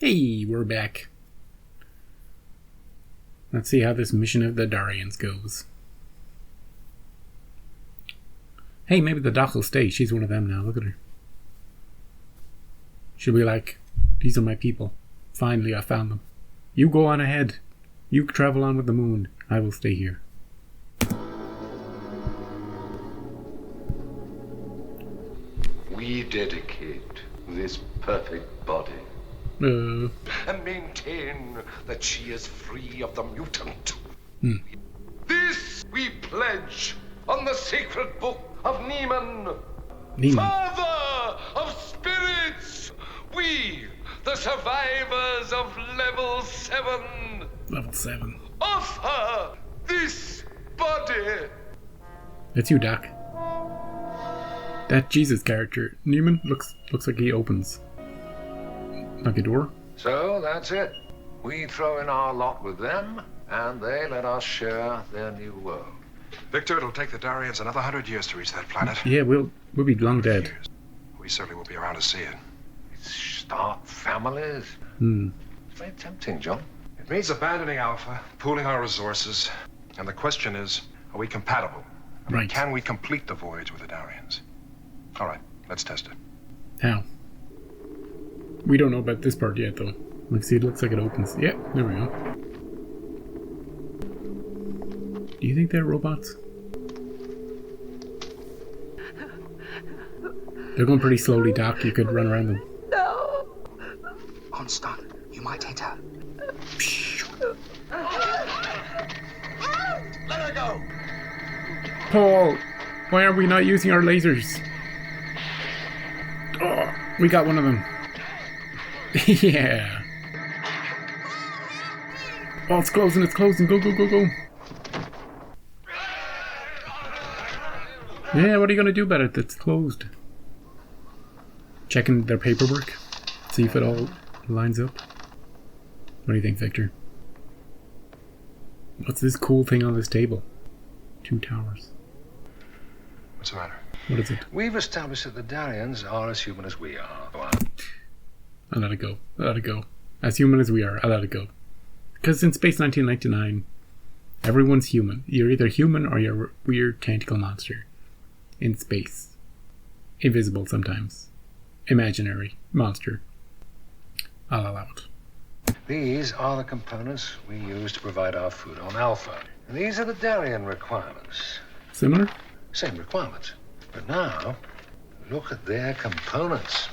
Hey, we're back. Let's see how this mission of the Darians goes. Hey, maybe the doc will stay. She's one of them now. Look at her. She'll be like, these are my people. Finally, I found them. You go on ahead. You travel on with the moon. I will stay here. We dedicate this perfect body and maintain that she is free of the mutant. This we pledge on the sacred book of Niemann. Father of spirits, we, the survivors of level 7. Level 7. Offer this body. That's you, Doc. That Jesus character, Newman, looks like he opens like a door. So that's it. We throw in our lot with them, and they let us share their new world. Victor, it'll take the Darians another 100 years to reach that planet. Yeah, we'll be long dead. We certainly won't be around to see it. Start families. It's very tempting, John. It means abandoning Alpha, pooling our resources, and the question is, are we compatible? Right. Can we complete the voyage with the Darians? All right, let's test it. How? We don't know about this part yet, though. Let's see, it looks like it opens. Yep, there we go. Do you think they're robots? They're going pretty slowly, Doc. You could run around them. No. Constant, you might hit her. Let her go. Paul, why are we not using our lasers? Oh, we got one of them. Yeah. Oh, it's closing, it's closing. Go, go, go, go. Yeah, what are you going to do about it? It's closed. Checking their paperwork. See if it all lines up. What do you think, Victor? What's this cool thing on this table? 2 towers. What's the matter? What is it? We've established that the Darians are as human as we are. I let it go. I let it go. As human as we are, I let it go. Because in Space 1999, everyone's human. You're either human or you're a weird tentacle monster. In space. Invisible sometimes. Imaginary monster. I'll allow it. These are the components we use to provide our food on Alpha. And these are the Darian requirements. Similar? Same requirements. But now, look at their components.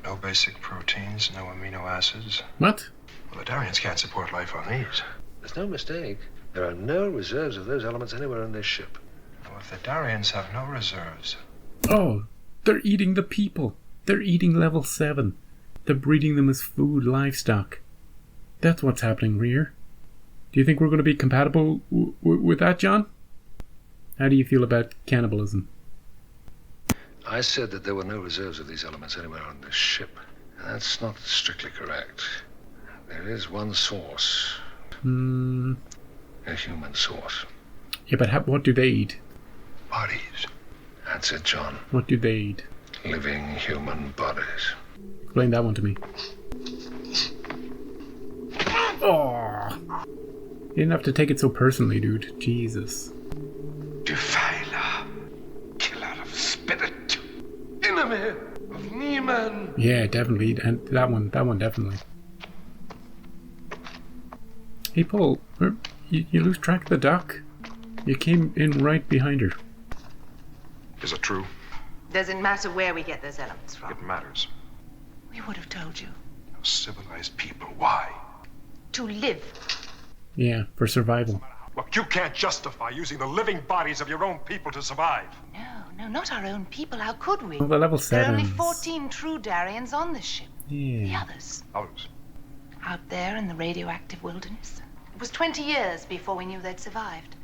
No basic proteins, no amino acids. What? Well, the Darians can't support life on these. There's no mistake. There are no reserves of those elements anywhere in this ship. Well, if the Darians have no reserves... Oh, they're eating the people. They're eating level 7. They're breeding them as food livestock. That's what's happening here. Do you think we're going to be compatible with that, John? How do you feel about cannibalism? I said that there were no reserves of these elements anywhere on this ship. That's not strictly correct. There is one source. A human source. Yeah, but what do they eat? Bodies. That's it, John. What do they eat? Living human bodies. Explain that one to me. Oh, you didn't have to take it so personally, dude. Jesus. Defiler. Killer of spirit. Enemy of Niemann. Yeah, definitely. And that one definitely. Hey, Paul, you lose track of the doc? You came in right behind her. Is it true? Doesn't matter where we get those elements from. It matters. We would have told you. Civilized people, why? To live. Yeah, for survival. Look, you can't justify using the living bodies of your own people to survive. No, not our own people. How could we? Oh, the level There are 7s. only 14 true Darians on this ship. Yeah. The others, Others? out there in the radioactive wilderness. It was 20 years before we knew they'd survived.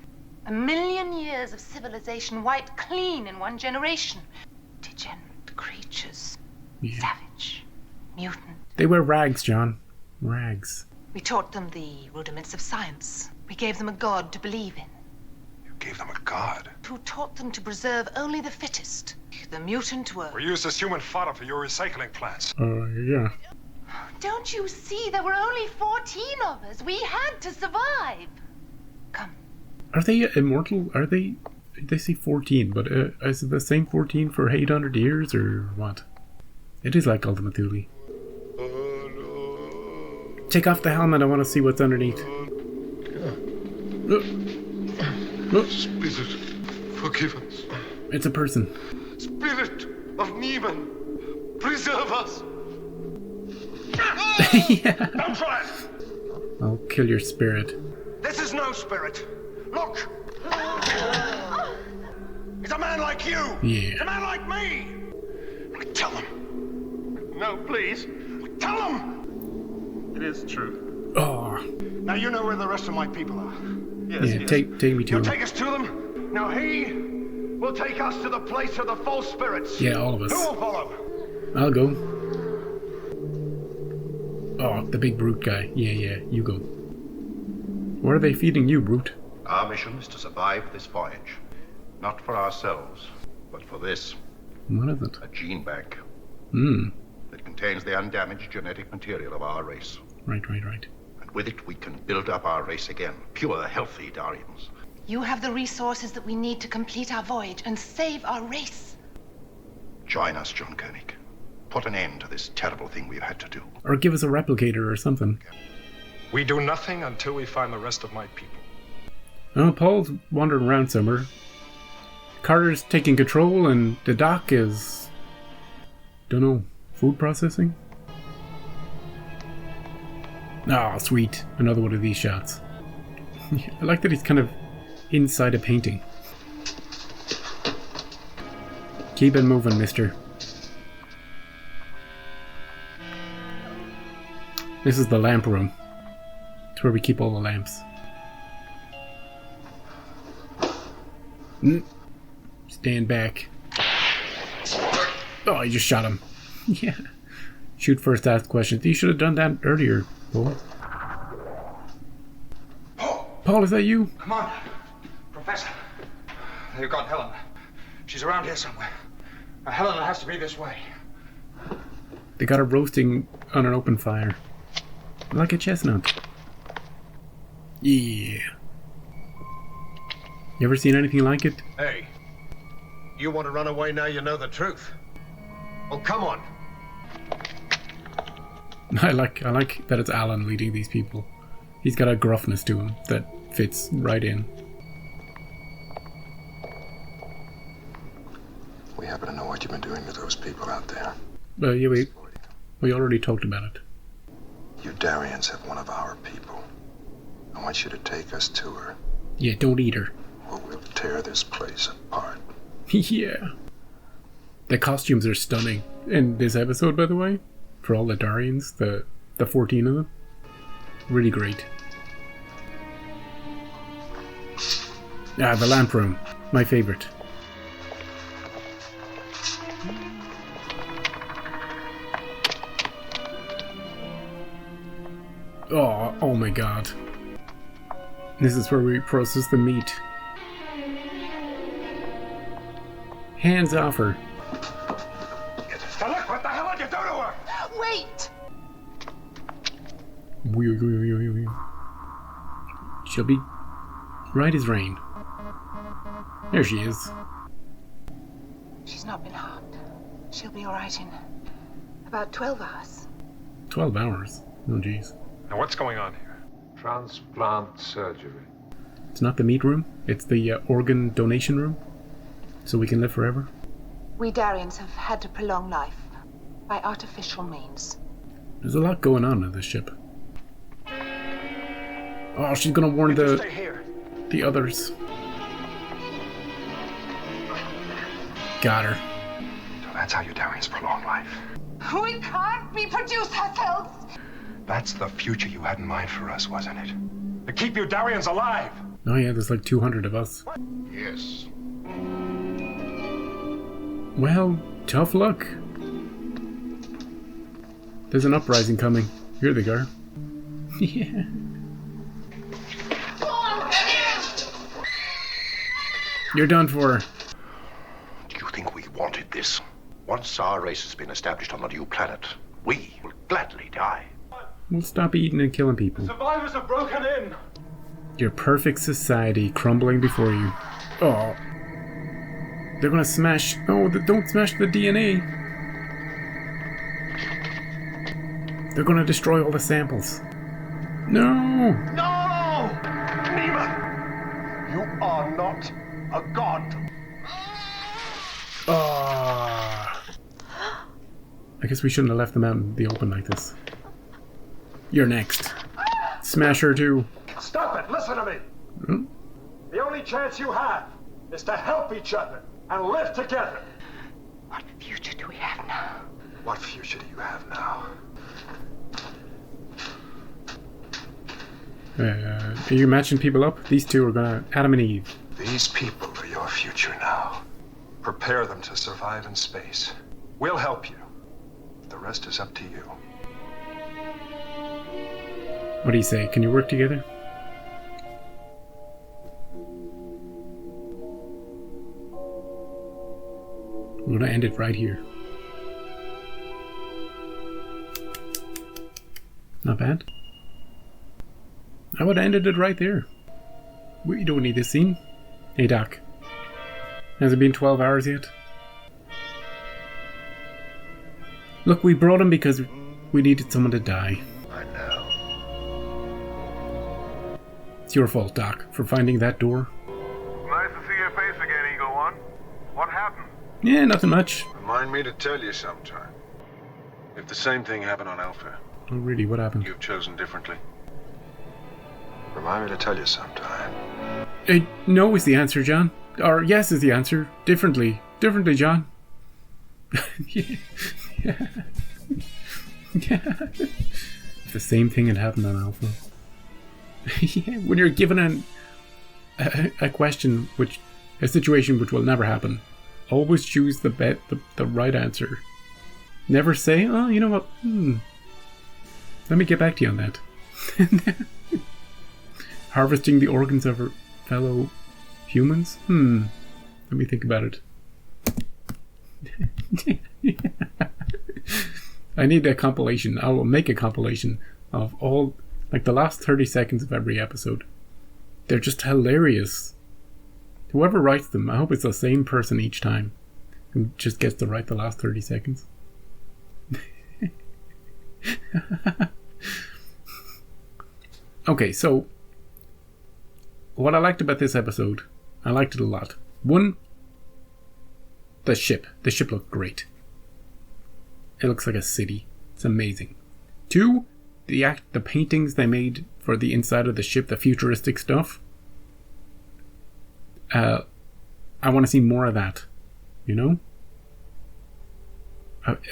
1 million years of civilization wiped clean in one generation. Degenerate creatures. Yeah. Savage. Mutant. They wear rags, John. Rags. We taught them the rudiments of science. We gave them a god to believe in. You gave them a god. Who taught them to preserve only the fittest. the mutant were. We're used as human fodder for your recycling plants. Yeah. Don't you see? There were only 14 of us. We had to survive. Come. Are they immortal? Are they... They say 14, but is it the same 14 for 800 years, or what? It is like Ultimate Thule. Take off the helmet, I want to see what's underneath. Spirit, forgive us. It's a person. Spirit of Neiman, preserve us. Yeah. Don't try it! I'll kill your spirit. This is no spirit. Look! He's a man like you! Yeah. A man like me! Tell him. No, please. Tell him! It is true. Oh. Now you know where the rest of my people are. Yes, Yeah, yes. take me to You'll him. take us to them. Now he will take us to the place of the false spirits. Yeah, all of us. Who will follow? I'll go. Oh, the big brute guy. Yeah, you go. What are they feeding you, brute? Our mission is to survive this voyage. Not for ourselves, but for this, What is it? a gene bank Hmm. that contains the undamaged genetic material of our race. Right. And with it, we can build up our race again. Pure, healthy Darians. You have the resources that we need to complete our voyage and save our race. Join us, John Koenig. Put an end to this terrible thing we've had to do. Or give us a replicator or something. We do nothing until we find the rest of my people. Oh, Paul's wandering around somewhere. Carter's taking control, and the doc is... Dunno, food processing? Ah, sweet. Another one of these shots. I like that he's kind of inside a painting. Keep it moving, mister. This is the lamp room. It's where we keep all the lamps. Stand back. Oh, I just shot him. Yeah. Shoot first, ask questions. You should have done that earlier, Paul. Paul, is that you? Come on, Professor. They've got Helen. She's around here somewhere. Helen has to be this way. They got her roasting on an open fire. Like a chestnut. Yeah. You ever seen anything like it? Hey, you want to run away now you know the truth? Well, come on. I like that it's Alan leading these people. He's got a gruffness to him that fits right in. We happen to know what you've been doing to those people out there. Yeah, we already talked about it. You Darians have one of our people. I want you to take us to her, Yeah, don't eat her. or we'll tear this place apart. Yeah. The costumes are stunning in this episode, by the way, for all the Darians, the 14 of them. Really great. Ah, the lamp room. My favorite. Oh my god. This is where we process the meat. Hands off her. Now look, what the hell did you do to her? Wait! She'll be right as rain. There she is. She's not been harmed. She'll be all right in about 12 hours. 12 hours. Oh jeez. Now what's going on here? Transplant surgery. It's not the meat room. It's the organ donation room. So we can live forever. We Darians have had to prolong life by artificial means. There's a lot going on this ship. Oh, she's gonna warn Stay here. the others. Got her. So that's how you Darians prolong life. We can't reproduce ourselves! That's the future you had in mind for us, wasn't it? To keep you Darians alive! Oh yeah, there's like 200 of us. Yes. Well, tough luck. There's an uprising coming. Here they are. Yeah. Oh, You're done for. Do you think we wanted this. Once our race has been established on the new planet, we will gladly die. We'll stop eating and killing people. Survivors have broken in. Your perfect society crumbling before you. Oh. They're gonna smash... Oh, don't smash the DNA. They're gonna destroy all the samples. No! No! Neiman! You are not a god. Oh. I guess we shouldn't have left them out in the open like this. You're next. Smash her too. Stop it! Listen to me! Hmm? The only chance you have is to help each other and live together. What future do we have now? What future do you have now? Are you matching people up? These two are gonna... Adam and Eve. These people are your future now. Prepare them to survive in space. We'll help you. The rest is up to you. What do you say? Can you work together? We're gonna end it right here. Not bad. I would have ended it right there. We don't need this scene. Hey Doc. Has it been 12 hours yet? Look, we brought him because we needed someone to die. I know. It's your fault, Doc, for finding that door. Nice to see your face again, Eagle One. What happened? Yeah, nothing much. Remind me to tell you sometime. If the same thing happened on Alpha, Oh, really? What happened? you've chosen differently. Remind me to tell you sometime. No is the answer, John. Or yes is the answer. Differently. Differently, John. Yeah. Yeah. If the same thing had happened on Alpha. Yeah, when you're given a question, a situation which will never happen, always choose the right answer. Never say, oh, you know what? Let me get back to you on that. Harvesting the organs of our fellow humans? Let me think about it. I need a compilation. I will make a compilation of all, like, the last 30 seconds of every episode. They're just hilarious. Whoever writes them, I hope it's the same person each time who just gets to write the last 30 seconds. Okay, so what I liked about this episode, I liked it a lot. One, the ship. The ship looked great. It looks like a city. It's amazing. Two, the paintings they made for the inside of the ship, the futuristic stuff. I want to see more of that. You know?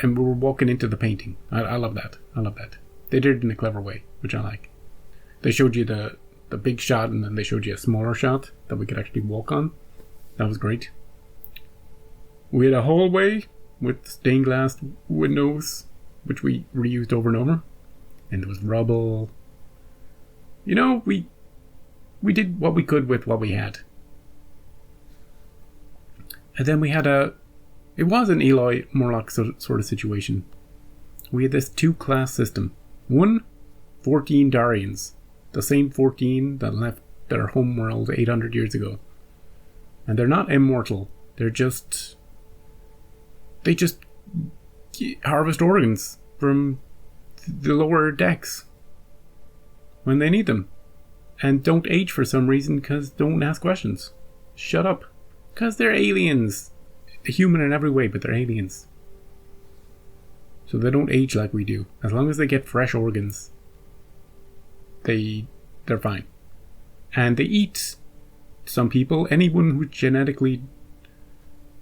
And we're walking into the painting. I love that. I love that. They did it in a clever way, which I like. They showed you the big shot, and then they showed you a smaller shot that we could actually walk on. That was great. We had a hallway with stained glass windows, which we reused over and over. And there was rubble. You know, we did what we could with what we had. And then we had it was an Eloy Morlock sort of situation. We had this 2-class system. 14 Darians. The same 14 that left their homeworld 800 years ago. And they're not immortal. They just harvest organs from the lower decks when they need them. And don't age for some reason, because don't ask questions. Shut up. Because they're aliens. Human in every way, but they're aliens. So they don't age like we do. As long as they get fresh organs, they're fine. And they eat some people. Anyone who's genetically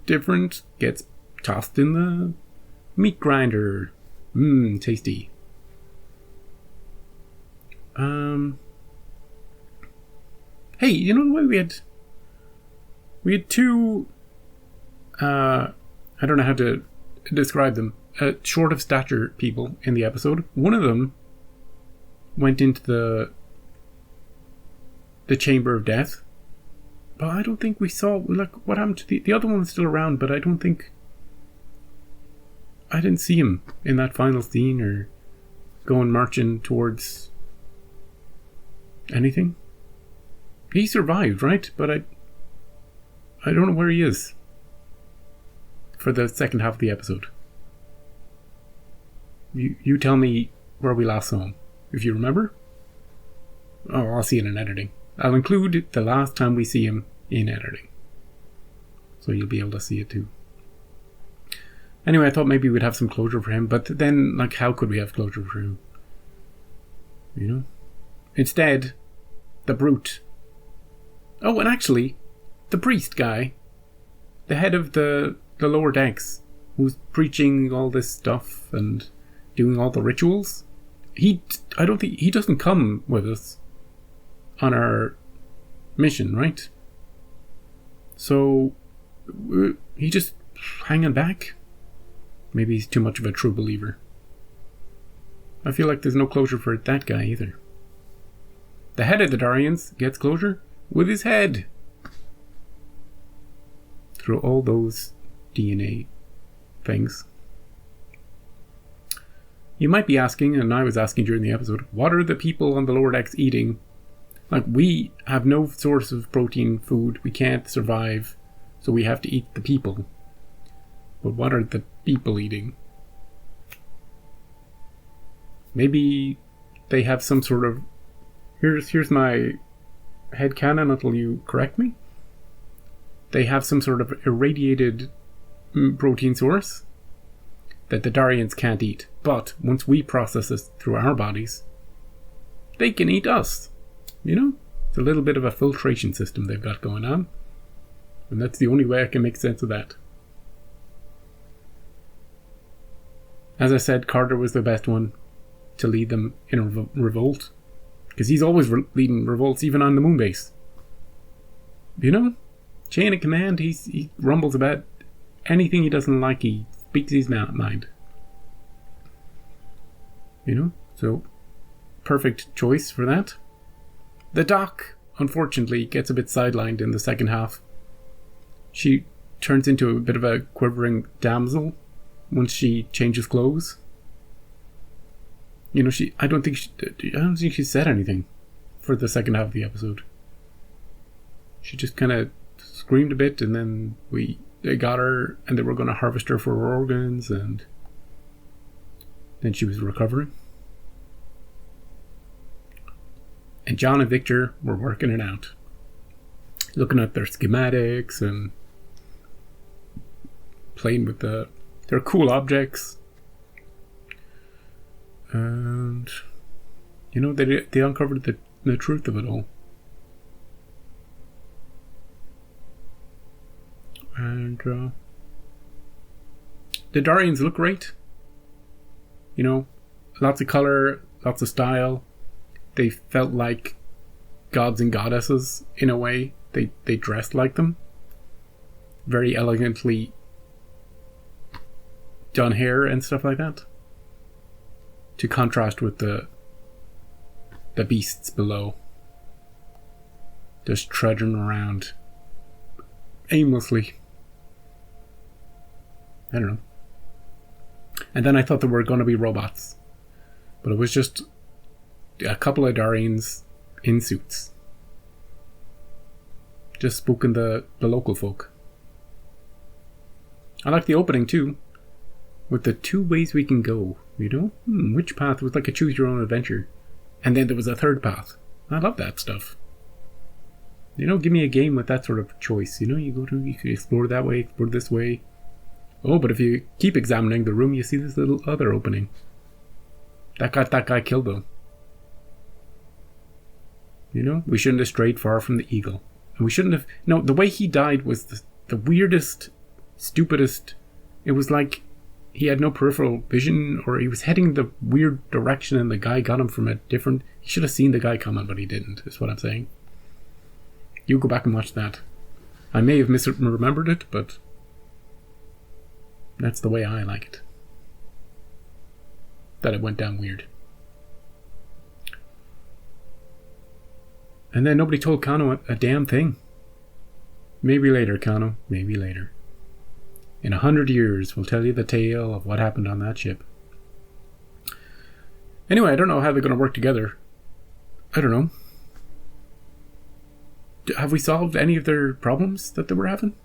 different gets tossed in the meat grinder. Tasty. Hey, you know what we had? We had two, I don't know how to describe them, short of stature people in the episode. One of them went into the chamber of death, but I don't think we saw, like, what happened to the other one's still around, but I don't think I didn't see him in that final scene or going marching towards anything. He survived, right? But I don't know where he is for the second half of the episode. You tell me where we last saw him, if you remember. Oh, I'll see it in editing. I'll include the last time we see him in editing, so you'll be able to see it too. Anyway, I thought maybe we'd have some closure for him, but then, like, how could we have closure for him? You know? Instead, the brute. Oh, and actually, the priest guy, the head of the lower decks, who's preaching all this stuff and doing all the rituals, I don't think he doesn't come with us on our mission, right? So he just hanging back. Maybe he's too much of a true believer. I feel like there's no closure for that guy either. The head of the Darians gets closure with his head through all those DNA things. You might be asking, and I was asking during the episode, what are the people on the lower decks eating? Like, we have no source of protein food. We can't survive, so we have to eat the people. But what are the people eating? Maybe they have some sort of... Here's my headcanon until you correct me. They have some sort of irradiated protein source that the Darians can't eat. But once we process this through our bodies, they can eat us. You know? It's a little bit of a filtration system they've got going on. And that's the only way I can make sense of that. As I said, Carter was the best one to lead them in a revolt. Because he's always leading revolts, even on the moon base. You know? Chain of command, he rumbles about anything he doesn't like, he speaks his mind. You know? So, perfect choice for that. The Doc, unfortunately, gets a bit sidelined in the second half. She turns into a bit of a quivering damsel once she changes clothes. You know, I don't think she said anything for the second half of the episode. She just kind of screamed a bit, and then they got her, and they were going to harvest her for her organs, and then she was recovering. And John and Victor were working it out, looking at their schematics and playing with their cool objects. And, you know, they uncovered the truth of it all. And the Darians look great. You know, lots of color, lots of style. They felt like gods and goddesses in a way. They dressed like them. Very elegantly done hair and stuff like that. To contrast with the beasts below. Just trudging around aimlessly. I don't know. And then I thought there were going to be robots. But it was just a couple of Darians in suits. Just spooking the local folk. I like the opening too. With the 2 ways we can go, you know? Which path was like a choose your own adventure. And then there was a third path. I love that stuff. You know, give me a game with that sort of choice. You know, you can explore that way, explore this way. Oh, but if you keep examining the room, you see this little other opening. That got that guy killed though. You know, we shouldn't have strayed far from the eagle. And we shouldn't have... No, the way he died was the weirdest, stupidest... It was like he had no peripheral vision, or he was heading the weird direction and the guy got him from a different... He should have seen the guy coming, but he didn't, is what I'm saying. You go back and watch that. I may have misremembered it, but that's the way I like it. That it went down weird. And then nobody told Kano a damn thing. Maybe later, Kano. Maybe later. In 100 years, we'll tell you the tale of what happened on that ship. Anyway, I don't know how they're going to work together. I don't know. Have we solved any of their problems that they were having?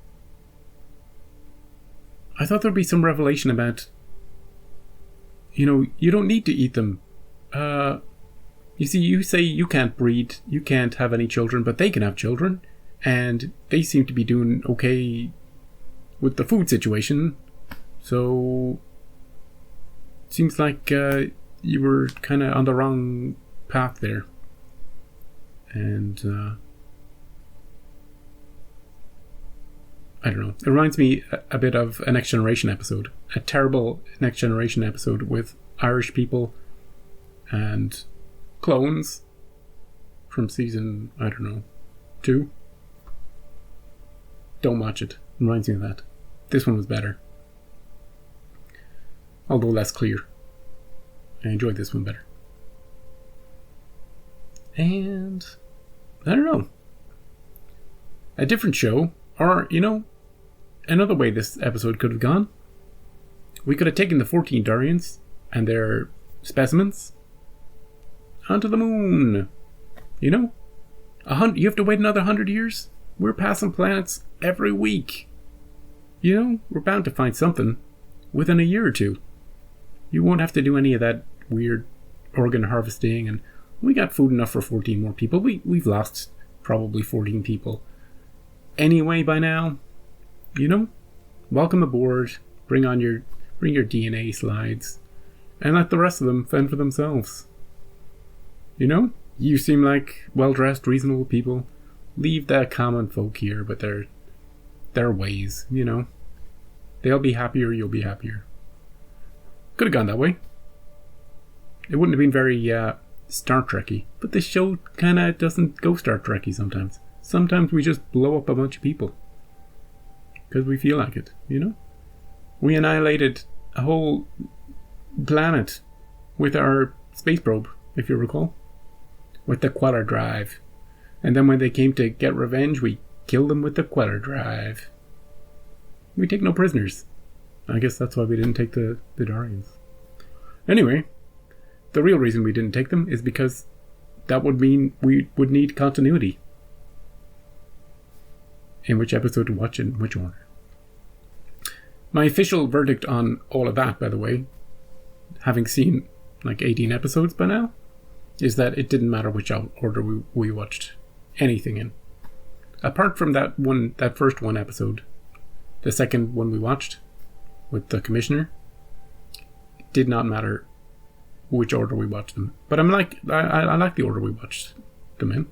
I thought there'd be some revelation about, you don't need to eat them. You see, you say you can't breed, you can't have any children, but they can have children, and they seem to be doing okay with the food situation. So, seems like you were kind of on the wrong path there. And I don't know. It reminds me a bit of a Next Generation episode. A terrible Next Generation episode with Irish people and clones from season, 2. Don't watch it. It reminds me of that. This one was better. Although less clear. I enjoyed this one better. And I don't know. A different show, or, another way this episode could have gone. We could have taken the 14 Darians and their specimens onto the moon. You have to wait another 100 years? We're passing planets every week. We're bound to find something within a year or two. You won't have to do any of that weird organ harvesting, and we got food enough for 14 more people. We've lost probably 14 people anyway by now. Welcome aboard. Bring your DNA slides, and let the rest of them fend for themselves. You seem like well-dressed, reasonable people. Leave the common folk here, but their ways. They'll be happier, you'll be happier. Could have gone that way. It wouldn't have been very Star Trek-y, but this show kind of doesn't go Star Trek-y sometimes. Sometimes we just blow up a bunch of people because we feel like it. We annihilated a whole planet with our space probe, if you recall, with the Queller drive. And then when they came to get revenge, we killed them with the Queller drive. We take no prisoners. I guess that's why we didn't take the Darians. Anyway, the real reason we didn't take them is because that would mean we would need continuity. In which episode to watch in which order. My official verdict on all of that, by the way, having seen like 18 episodes by now, is that it didn't matter which order we watched anything in. Apart from that first one episode, the second one we watched with the commissioner, it did not matter which order we watched them. But I like the order we watched them in.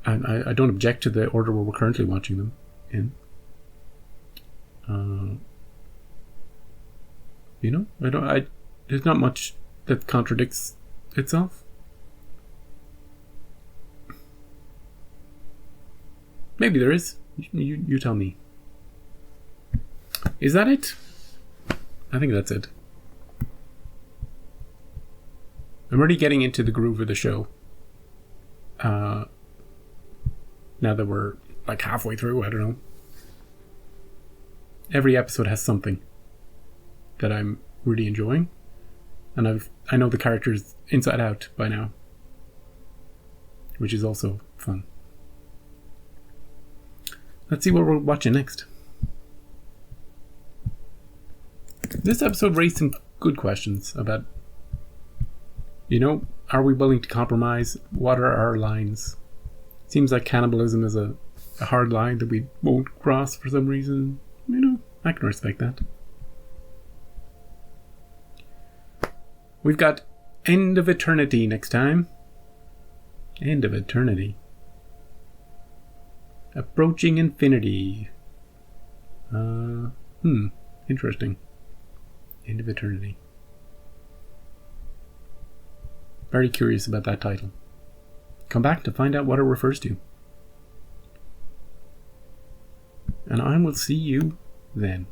I don't object to the order where we're currently watching them in. There's not much that contradicts itself. Maybe there is. You tell me. Is that it? I think that's it. I'm already getting into the groove of the show. Now that we're like halfway through, I don't know. Every episode has something that I'm really enjoying, and I know the characters inside out by now, which is also fun. Let's see what we're watching next. This episode raised some good questions about, are we willing to compromise? What are our lines? Seems like cannibalism is a hard line that we won't cross for some reason. I can respect that. We've got End of Eternity next time. End of Eternity. Approaching Infinity. Interesting. End of Eternity. Very curious about that title. Come back to find out what it refers to. And I will see you then.